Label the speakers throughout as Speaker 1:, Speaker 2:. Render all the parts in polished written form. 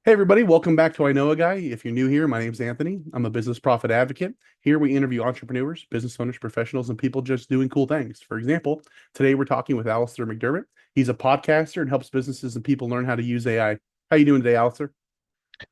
Speaker 1: Hey everybody, welcome back to I Know a Guy. If you're new here, my name's Anthony. I'm a business profit advocate. Here we interview entrepreneurs, business owners, professionals, and people just doing cool things. For example, today we're talking with Alastair McDermott. He's a podcaster and helps businesses and people learn how to use AI. How you doing today, Alastair?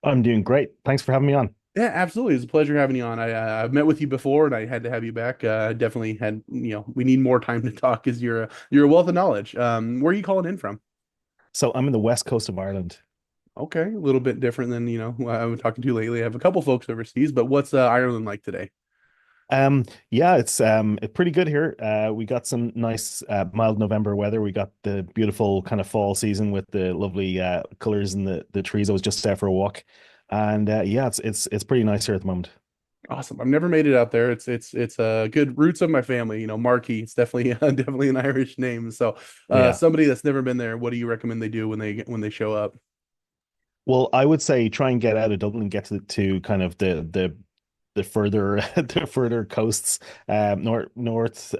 Speaker 2: I'm doing great. Thanks for having me on.
Speaker 1: Yeah, absolutely. It's a pleasure having you on. I've met with you before, and I had to have you back. Definitely had, we need more time to talk because you're a wealth of knowledge. Where are you calling in from?
Speaker 2: So I'm in the west coast of Ireland.
Speaker 1: Okay, a little bit different than who I've been talking to lately. I have a couple folks overseas, but what's Ireland like today?
Speaker 2: Yeah, it's pretty good here. We got some nice mild November weather. We got the beautiful kind of fall season with the lovely colors in the trees. I was just out for a walk, and yeah, it's pretty nice here at the moment.
Speaker 1: Awesome. I've never made it out there. It's good roots of my family. Markey. It's definitely definitely an Irish name. So,
Speaker 2: Yeah.
Speaker 1: somebody that's never been there, what do you recommend they do when they show up?
Speaker 2: Well, I would say try and get out of Dublin, get to kind of the further the further coasts, north,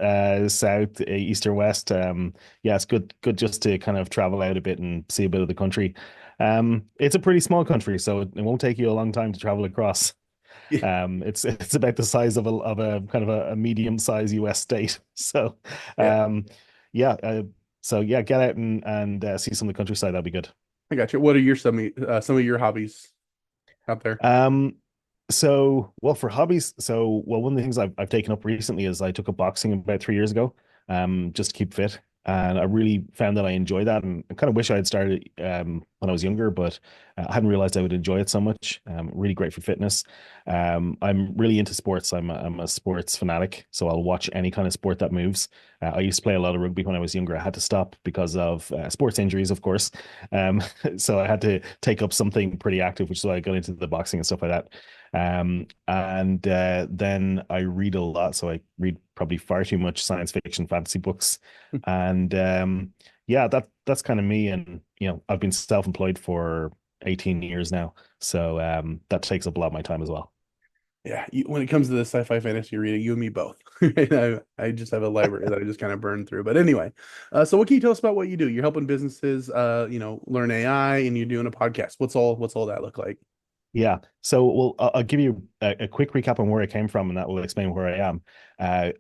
Speaker 2: south, east or west. Yeah, it's good just to kind of travel out a bit and see a bit of the country. It's a pretty small country, so it won't take you a long time to travel across.
Speaker 1: Yeah,
Speaker 2: It's about the size of a kind of a medium size US state. So,
Speaker 1: yeah,
Speaker 2: um, yeah, so yeah, get out and see some of the countryside. That'd be good.
Speaker 1: I got you. What are your some of your hobbies out there?
Speaker 2: Um, well, for hobbies, one of the things I've taken up recently is I took up boxing about 3 years ago, just to keep fit. And I really found that I enjoy that, and I kind of wish I had started when I was younger, but I hadn't realized I would enjoy it so much. Really great for fitness. I'm really into sports. I'm a sports fanatic, so I'll watch any kind of sport that moves. I used to play a lot of rugby when I was younger. I had to stop because of sports injuries, of course. Um, so I had to take up something pretty active, which is why I got into the boxing and stuff like that. And then I read a lot, so I read probably far too much science fiction, fantasy books, and yeah, that's kind of me. And I've been self-employed for 18 years now, so that takes up a lot of my time as well.
Speaker 1: Yeah, when it comes to the sci-fi fantasy reading, you and me both. I just have a library that I just kind of burn through. But anyway, so what can you tell us about what you do? You're helping businesses, learn AI, and you're doing a podcast. What's all that look like?
Speaker 2: Yeah. So, well, I'll give you a quick recap on where I came from, and that will explain where I am. Uh,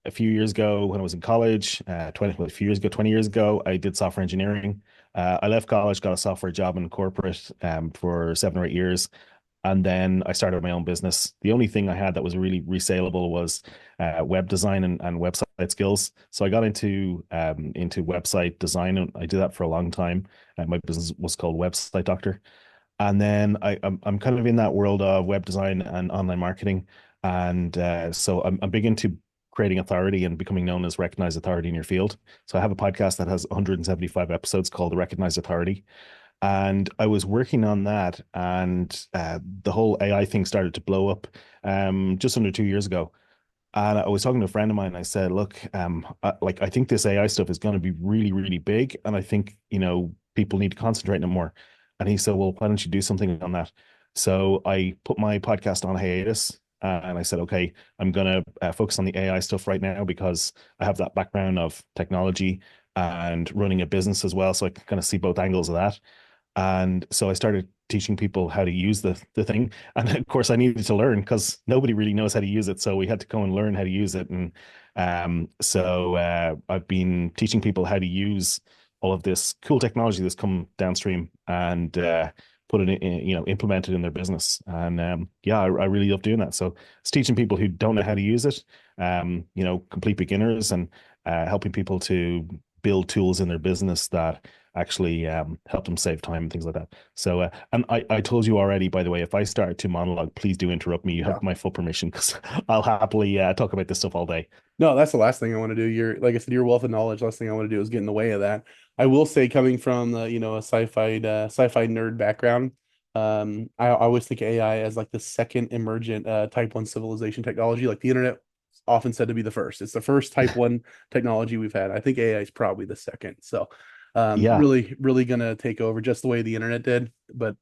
Speaker 2: a few years ago, when I was in college, a few years ago, 20 years ago, I did software engineering. I left college, got a software job in corporate for 7 or 8 years, and then I started my own business. The only thing I had that was really resaleable was web design and website skills. So I got into website design, and I did that for a long time. My business was called Website Doctor. And then I'm kind of in that world of web design and online marketing. And so I'm big into creating authority and becoming known as recognized authority in your field. So I have a podcast that has 175 episodes called The Recognized Authority. And I was working on that, and the whole AI thing started to blow up just under 2 years ago. And I was talking to a friend of mine, and I said, "Look, I think this AI stuff is going to be really, really big, and I think people need to concentrate on it more." And he said, "Well, why don't you do something on that?" So I put my podcast on hiatus, and I said, "Okay, I'm going to focus on the AI stuff right now because I have that background of technology and running a business as well, so I can kind of see both angles of that." And so I started teaching people how to use the thing. And of course, I needed to learn because nobody really knows how to use it. So we had to go and learn how to use it. And I've been teaching people how to use all of this cool technology that's come downstream and put it in, implement it in their business. And yeah, I really love doing that. So it's teaching people who don't know how to use it, complete beginners, and helping people to build tools in their business that actually help them save time and things like that. So, and I told you already, by the way, if I start to monologue, please do interrupt me. You
Speaker 1: Yeah.
Speaker 2: have my full permission because I'll happily talk about this stuff all day.
Speaker 1: No, that's the last thing I want to do. Like I said, your wealth of knowledge. Last thing I want to do is get in the way of that. I will say, coming from a sci-fi nerd background, I always think AI as like the second emergent type one civilization technology. Like the internet often said to be the first. It's the first type one technology we've had. I think AI is probably the second. So,
Speaker 2: Yeah,
Speaker 1: really, really gonna take over just the way the internet did, but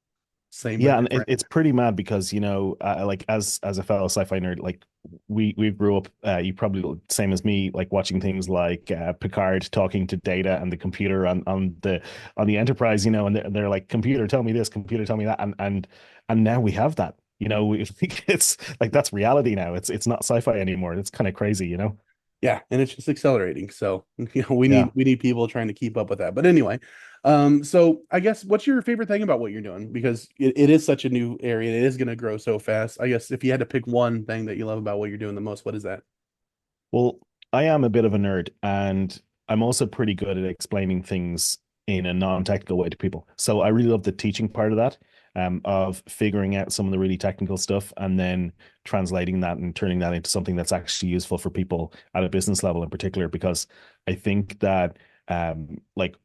Speaker 1: same but
Speaker 2: yeah, and
Speaker 1: different.
Speaker 2: it's pretty mad because like as a fellow sci-fi nerd, like we grew up, you probably same as me, like watching things like Picard talking to Data and the computer on the Enterprise, you know, and they're like, computer, tell me this, computer, tell me that, and now we have that. You know, we think it's like that's reality now. It's not sci-fi anymore. It's kind of crazy, you know?
Speaker 1: Yeah, and it's just accelerating. So,
Speaker 2: Yeah.
Speaker 1: we need people trying to keep up with that. But anyway, so I guess what's your favorite thing about what you're doing? Because it is such a new area and it is going to grow so fast. I guess if you had to pick one thing that you love about what you're doing the most, what is that?
Speaker 2: Well, I am a bit of a nerd, and I'm also pretty good at explaining things in a non-technical way to people. So I really love the teaching part of that, of figuring out some of the really technical stuff and then translating that and turning that into something that's actually useful for people at a business level in particular. Because I think that, like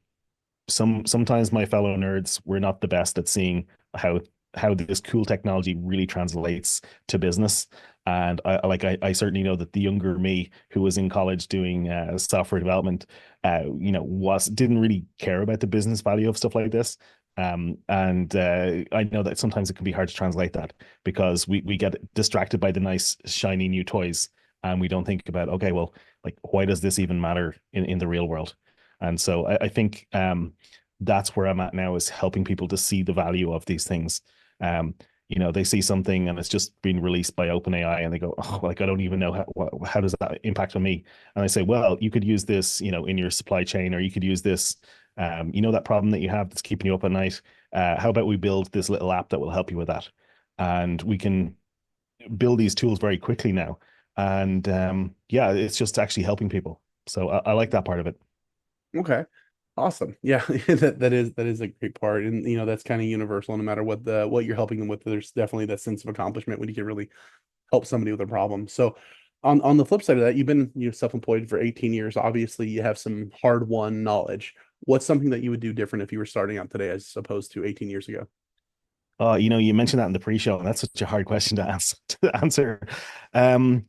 Speaker 2: sometimes my fellow nerds, we're not the best at seeing how this cool technology really translates to business. And I certainly know that the younger me who was in college doing software development, you know, was didn't really care about the business value of stuff like this. And I know that sometimes it can be hard to translate that because we get distracted by the nice shiny new toys, and we don't think about, okay, well, like why does this even matter in the real world? And so I think that's where I'm at now, is helping people to see the value of these things. Um, you know, they see something and it's just been released by OpenAI and they go, oh, like, I don't even know how does that impact on me? And I say, well, you could use this, you know, in your supply chain, or you could use this, you know, that problem that you have that's keeping you up at night. How about we build this little app that will help you with that? And we can build these tools very quickly now. And yeah, it's just actually helping people. So I like that part of it.
Speaker 1: Okay. Awesome. Yeah, that is a great part. And that's kind of universal no matter what you're helping them with. There's definitely that sense of accomplishment when you can really help somebody with a problem. So on the flip side of that, you've been self-employed for 18 years. Obviously, you have some hard-won knowledge. What's something that you would do different if you were starting out today as opposed to 18 years ago?
Speaker 2: You know, you mentioned that in the pre-show, and that's such a hard question to answer. To answer. Um,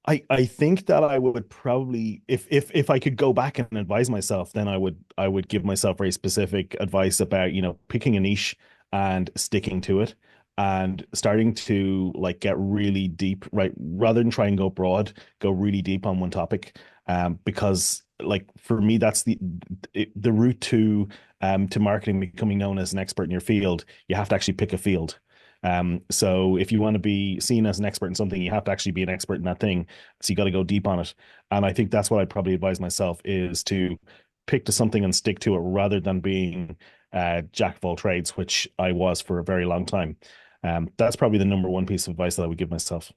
Speaker 2: I think that I would probably, if I could go back and advise myself, then I would give myself very specific advice about, you know, picking a niche and sticking to it, and starting to like get really deep, right? Rather than try and go broad, go really deep on one topic. Because like for me, that's the route to marketing, becoming known as an expert in your field. You have to actually pick a field. So if you want to be seen as an expert in something, you have to actually be an expert in that thing. So you got to go deep on it. And I think that's what I'd probably advise myself, is to pick to something and stick to it rather than being jack of all trades, which I was for a very long time. That's probably the number one piece of advice that I would give myself.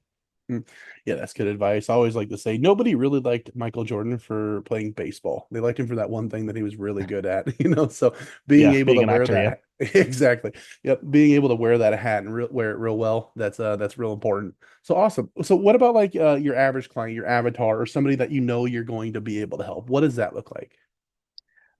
Speaker 1: Mm. Yeah, that's good advice. I always like to say nobody really liked Michael Jordan for playing baseball. They liked him for that one thing that he was really good at, So being
Speaker 2: Yeah,
Speaker 1: able to
Speaker 2: being an
Speaker 1: wear
Speaker 2: actor, yeah.
Speaker 1: that exactly. Yep, being able to wear that hat and wear it real well, that's real important. So awesome. So what about like your average client, your avatar, or somebody that you're going to be able to help? What does that look like?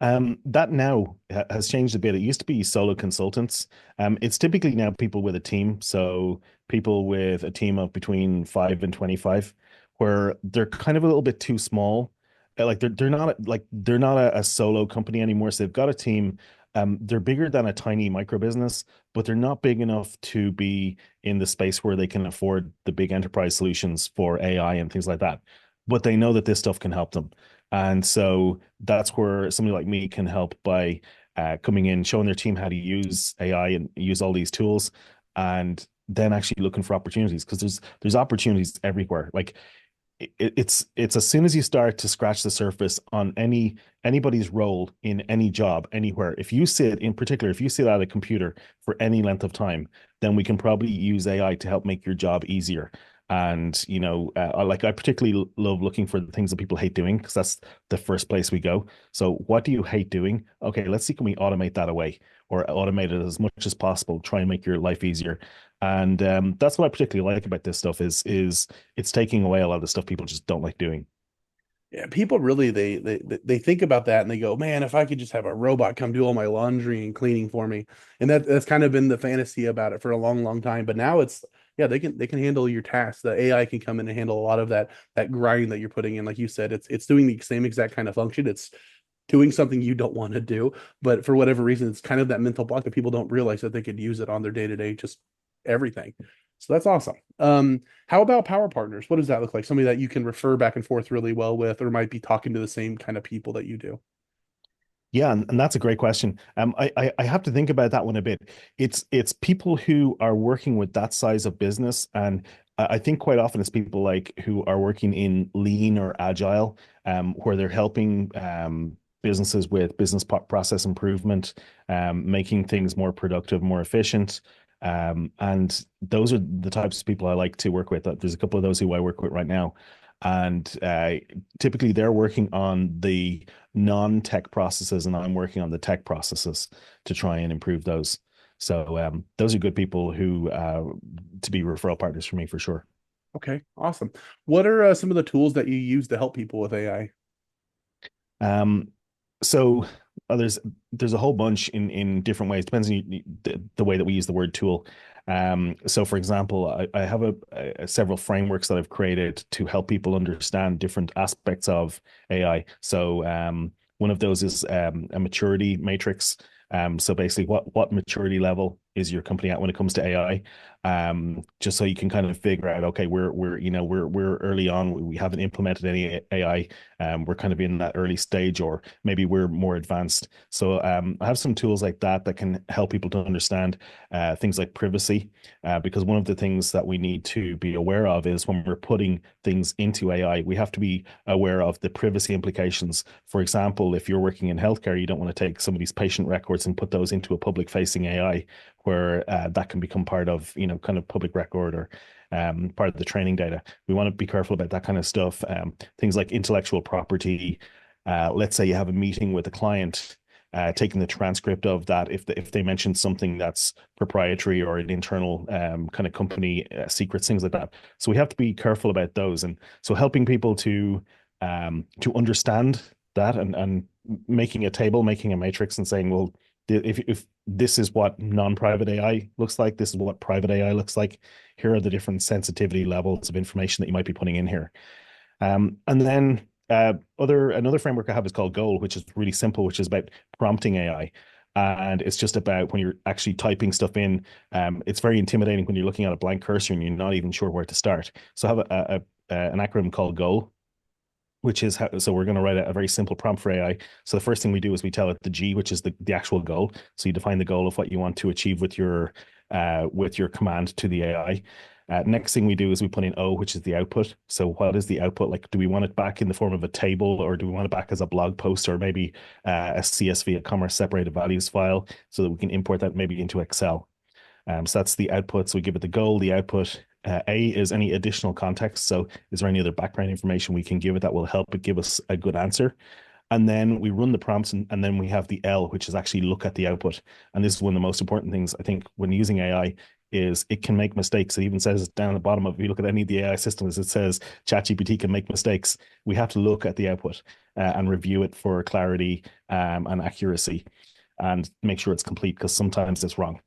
Speaker 2: That now has changed a bit. It used to be solo consultants. It's typically now people with a team. So people with a team of between 5 and 25, where they're kind of a little bit too small. Like they're not a solo company anymore. So they've got a team. They're bigger than a tiny micro business, but they're not big enough to be in the space where they can afford the big enterprise solutions for AI and things like that. But they know that this stuff can help them. And so that's where somebody like me can help by coming in, showing their team how to use AI and use all these tools, and then actually looking for opportunities, because there's opportunities everywhere. Like it's as soon as you start to scratch the surface on anybody's role in any job anywhere. If you sit in particular, if you sit at a computer for any length of time, then we can probably use AI to help make your job easier. And you know, I particularly love looking for the things that people hate doing, because that's the first place we go. So what do you hate doing? Okay, let's see, can we automate that away, or automate it as much as possible, try and make your life easier. And that's what I particularly like about this stuff, is it's taking away a lot of the stuff people just don't like doing.
Speaker 1: Yeah, people really they think about that and they go, man, if I could just have a robot come do all my laundry and cleaning for me. And that's kind of been the fantasy about it for a long, long time. But now it's yeah, they can handle your tasks. The AI can come in and handle a lot of that grind that you're putting in. Like you said, it's doing the same exact kind of function. It's doing something you don't want to do, but for whatever reason, it's kind of that mental block that people don't realize that they could use it on their day-to-day, just everything. So that's awesome. How about power partners? What does that look like? Somebody that you can refer back and forth really well with, or might be talking to the same kind of people that you do.
Speaker 2: Yeah, and that's a great question. I have to think about that one a bit. It's people who are working with that size of business, and I think quite often it's people like who are working in lean or agile, where they're helping businesses with business process improvement, making things more productive, more efficient. And those are the types of people I like to work with. There's a couple of those who I work with right now, and typically they're working on the non-tech processes, and I'm working on the tech processes to try and improve those. So those are good people who to be referral partners for me for sure.
Speaker 1: Okay, awesome. What are some of the tools that you use to help people with AI?
Speaker 2: Um, so there's a whole bunch in different ways. Depends on the way that we use the word tool. So for example, I have several frameworks that I've created to help people understand different aspects of AI. So one of those is a maturity matrix. So basically, what maturity level is your company at when it comes to AI? Just so you can kind of figure out, okay, we're early on, we haven't implemented any AI, we're kind of in that early stage, or maybe we're more advanced. So I have some tools like that that can help people to understand things like privacy, because one of the things that we need to be aware of is when we're putting things into AI, we have to be aware of the privacy implications. For example, if you're working in healthcare, you don't want to take somebody's patient records and put those into a public facing AI where that can become part of, kind of public record or part of the training data. We want to be careful about that kind of stuff. Things like intellectual property. Let's say you have a meeting with a client, taking the transcript of that, if they mention something that's proprietary or an internal kind of company secrets, things like that. So we have to be careful about those, and so helping people to understand that, and making a table, making a matrix, and saying, well, if this is what non-private AI looks like, this is what private AI looks like. Here are the different sensitivity levels of information that you might be putting in here. And then another framework I have is called Goal, which is really simple, which is about prompting AI. And it's just about when you're actually typing stuff in, it's very intimidating when you're looking at a blank cursor and you're not even sure where to start. So I have an acronym called Goal, which is how, so we're going to write a very simple prompt for AI. So the first thing we do is we tell it the G, which is the actual goal. So you define the goal of what you want to achieve with your command to the AI. Next thing we do is we put in O, which is the output. So what is the output? Like, do we want it back in the form of a table, or do we want it back as a blog post, or maybe a CSV, a comma separated values file, so that we can import that maybe into Excel? So that's the output. So we give it the goal, the output. A is any additional context. So is there any other background information we can give it that will help it give us a good answer? And then we run the prompts, and then we have the L, which is actually look at the output. And this is one of the most important things, I think, when using AI, is it can make mistakes. It even says down at the bottom of, if you look at any of the AI systems, it says ChatGPT can make mistakes. We have to look at the output and review it for clarity and accuracy, and make sure it's complete, because sometimes it's wrong.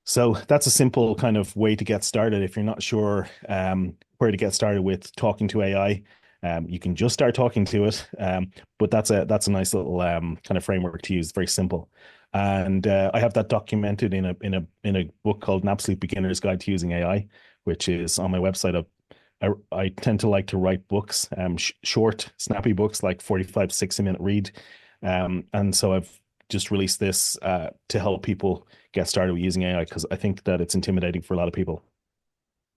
Speaker 2: So that's a simple kind of way to get started. If you're not sure where to get started with talking to AI, you can just start talking to it. But that's a nice little kind of framework to use. Very simple, and I have that documented in a book called An Absolute Beginner's Guide to Using AI, which is on my website. I tend to like to write books, short, snappy books, like 45, 60-minute read. And so I've just released this to help people get started with using AI, because I think that it's intimidating for a lot of people.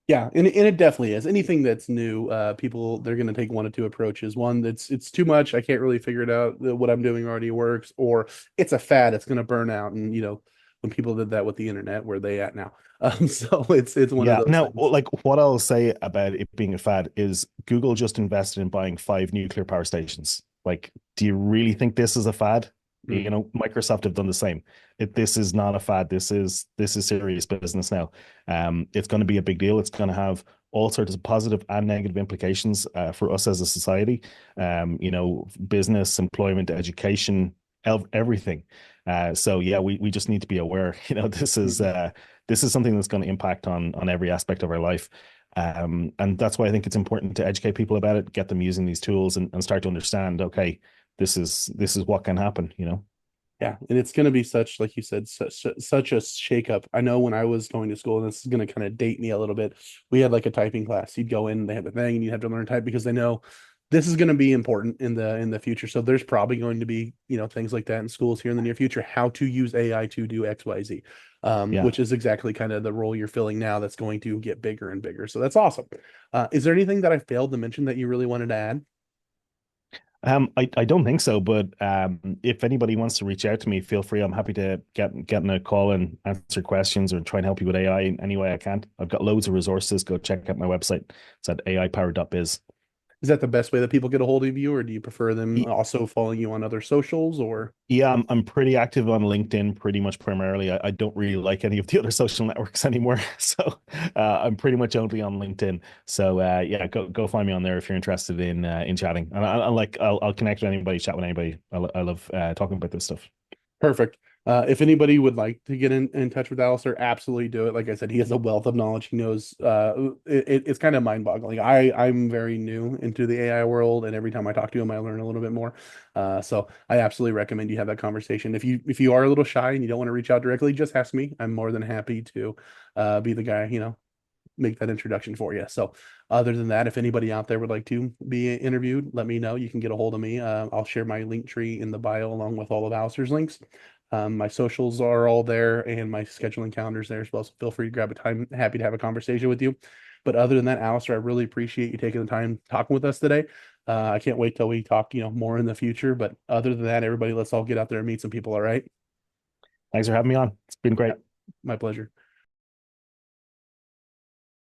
Speaker 1: Yeah, and it definitely is. Anything that's new, people they're going to take one of two approaches. One that's it's too much, I can't really figure it out. What I'm doing already works, or it's a fad, it's going to burn out. And when people did that with the internet, where they at now? So it's one of
Speaker 2: Yeah.
Speaker 1: those
Speaker 2: Now,
Speaker 1: things.
Speaker 2: like what I'll say about it being a fad is Google just invested in buying 5 nuclear power stations. Like, do you really think this is a fad?
Speaker 1: Mm.
Speaker 2: Microsoft have done the same. This is not a fad. This is serious business now. It's going to be a big deal. It's going to have all sorts of positive and negative implications for us as a society. Business, employment, education, everything. So yeah, we just need to be aware. This is something that's going to impact on every aspect of our life. And that's why I think it's important to educate people about it, get them using these tools, and start to understand, okay, this is what can happen.
Speaker 1: Yeah, and it's going to be such, like you said, such a shakeup. I know when I was going to school, and this is going to kind of date me a little bit. We had like a typing class. You'd go in, they have a thing, and you'd have to learn to type because they know this is going to be important in the future. So there's probably going to be things like that in schools here in the near future. How to use AI to do X, Y, Z,
Speaker 2: Yeah.
Speaker 1: which is exactly kind of the role you're filling now. That's going to get bigger and bigger. So that's awesome. Is there anything that I failed to mention that you really wanted to add?
Speaker 2: I don't think so, but if anybody wants to reach out to me, feel free. I'm happy to get in a call and answer questions or try and help you with AI in any way I can. I've got loads of resources. Go check out my website. It's at aipowered.biz.
Speaker 1: Is that the best way that people get a hold of you, or do you prefer them also following you on other socials? Or
Speaker 2: Yeah, I'm pretty active on LinkedIn, pretty much primarily. I don't really like any of the other social networks anymore, so I'm pretty much only on LinkedIn. So yeah, go find me on there if you're interested in chatting. And I'll connect with anybody, chat with anybody. I love talking about this stuff.
Speaker 1: perfect. If anybody would like to get in touch with Alistair, absolutely do it. Like I said, he has a wealth of knowledge. He knows it's kind of mind-boggling. I'm very new into the AI world, and every time I talk to him, I learn a little bit more. So I absolutely recommend you have that conversation. If you are a little shy and you don't want to reach out directly, just ask me. I'm more than happy to be the guy, make that introduction for you. So other than that, if anybody out there would like to be interviewed, let me know. You can get a hold of me. I'll share my link tree in the bio along with all of Alistair's links. My socials are all there and my scheduling calendar's there as well. So feel free to grab a time. Happy to have a conversation with you. But other than that, Alistair, I really appreciate you taking the time talking with us today. I can't wait till we talk, more in the future. But other than that, everybody, let's all get out there and meet some people. All right.
Speaker 2: Thanks for having me on. It's been
Speaker 1: Yeah,
Speaker 2: great.
Speaker 1: my pleasure.